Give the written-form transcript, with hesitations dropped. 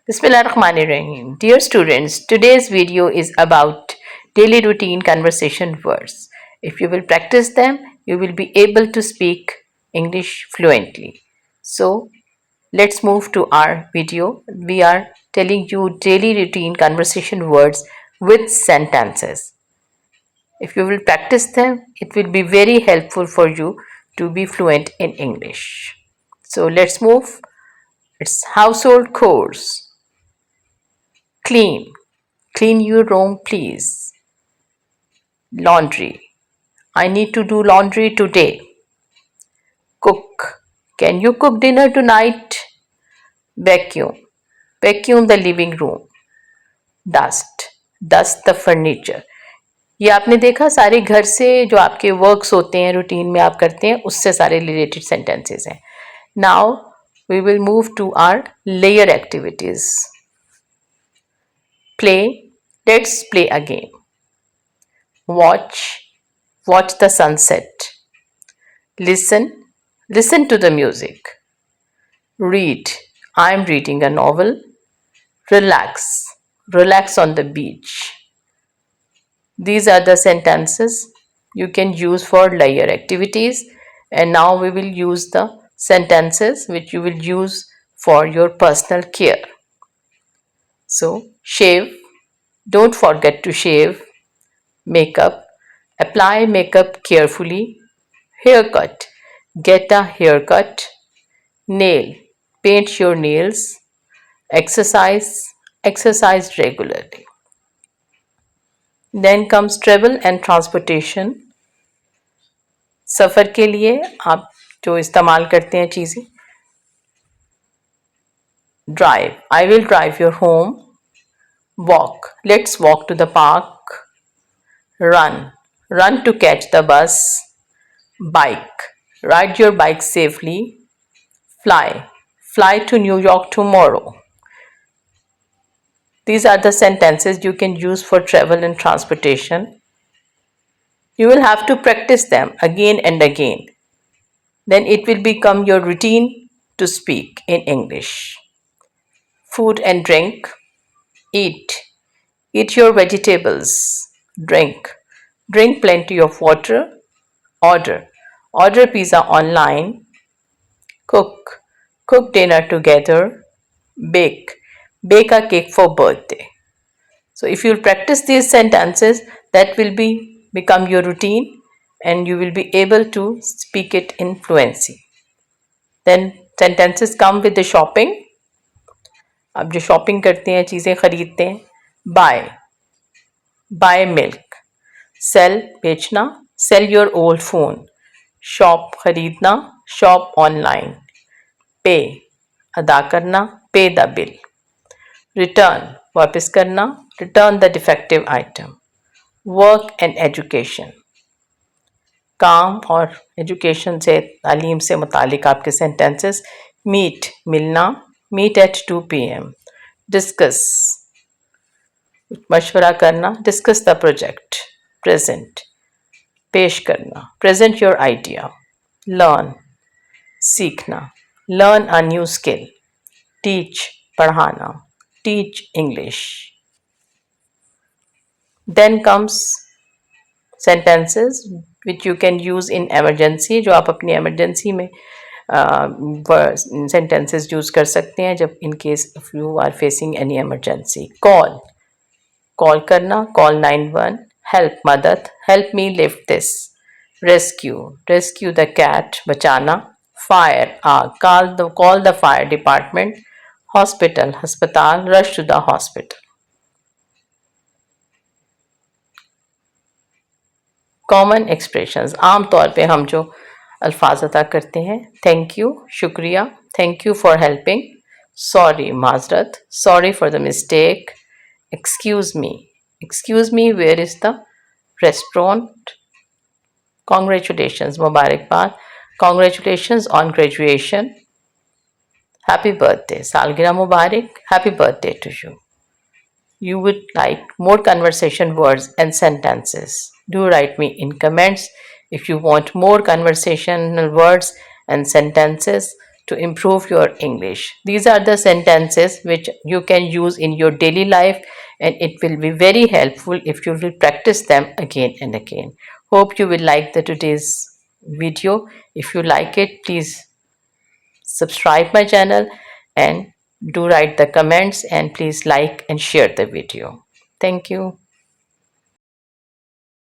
Bismillahirrahmanirrahim. Dear students, today's video is about daily routine conversation words. If you will practice them, you will be able to speak English fluently. So, let's move to our video. We are telling you daily routine conversation words with sentences. If you will practice them, it will be very helpful for you to be fluent in English. So, let's move. It's household chores. Clean. Clean your room, please. Laundry. I need to do laundry today. Cook. Can you cook dinner tonight? Vacuum. Vacuum the living room. Dust. Dust the furniture. ये आपने देखा सारे घर से जो आपके works होते हैं रूटीन में आप करते हैं उससे सारे रिलेटेड सेंटेंसेस हैं. Now we will move to our layer activities. Play. Let's play a game. Watch the sunset. Listen to the music. Read, I am reading a novel. Relax on the beach. These are the sentences you can use for layer activities, and now we will use the sentences which you will use for your personal care. So, shave, don't forget to shave. Makeup, apply makeup carefully. Haircut, get a haircut. Nail, paint your nails. Exercise regularly. Then comes travel and transportation. सफ़र के लिए आप जो इस्तेमाल करते हैं चीज़ें. Drive, I will drive your home. Walk, let's walk to the park. Run to catch the bus. Bike, ride your bike safely. Fly to New York tomorrow. These are the sentences you can use for travel and transportation. You will have to practice them again and again. Then it will become your routine to speak in English. Food and drink. Eat your vegetables. Drink plenty of water. Order pizza online. Cook dinner together. Bake a cake for birthday. So if you practice these sentences, that will become your routine and you will be able to speak it in fluency. Then sentences come with the shopping. आप जो shopping करते हैं चीज़ें खरीदते हैं. Buy milk. Sell बेचना. Sell your old phone. Shop खरीदना. Shop online. Pay अदा करना. Pay the bill. रिटर्न वापस करना. Return the defective item. Work and education. काम और एजुकेशन से तालीम से मुतालिक आपके सेंटेंसेस. मीट मिलना. Meet at 2 PM. डिस्कस मशवरा करना. Discuss the project. प्रेजेंट पेश करना. Present your idea. लर्न सीखना. Learn a new skill. Teach पढ़ाना. Teach English. Then comes sentences which you can use in emergency. जो आप अपनी emergency में sentences use कर सकते हैं जब in case if you are facing any emergency. Call करना. Call 911. Help मदद. Help me lift this. Rescue the cat. बचाना. Fire आग. Call the fire department. Hospital अस्पताल. Rush to the hospital. Common expressions. आम तौर पे हम जो अल्फाज अदा करते हैं. थैंक यू शुक्रिया. Thank you for helping. Sorry माजरत. Sorry for the mistake. Excuse me where is the restaurant. Congratulations मुबारकबाद. Congratulations on graduation. Happy birthday सालगिरह मुबारक. Happy birthday to you. You would like more conversation words and sentences. Do write me in comments if you want more conversational words and sentences to improve your English. These are the sentences which you can use in your daily life, and it will be very helpful if you will practice them again and again. Hope you will like the today's video. If you like it, please subscribe my channel and do write the comments, and please like and share the video. Thank you.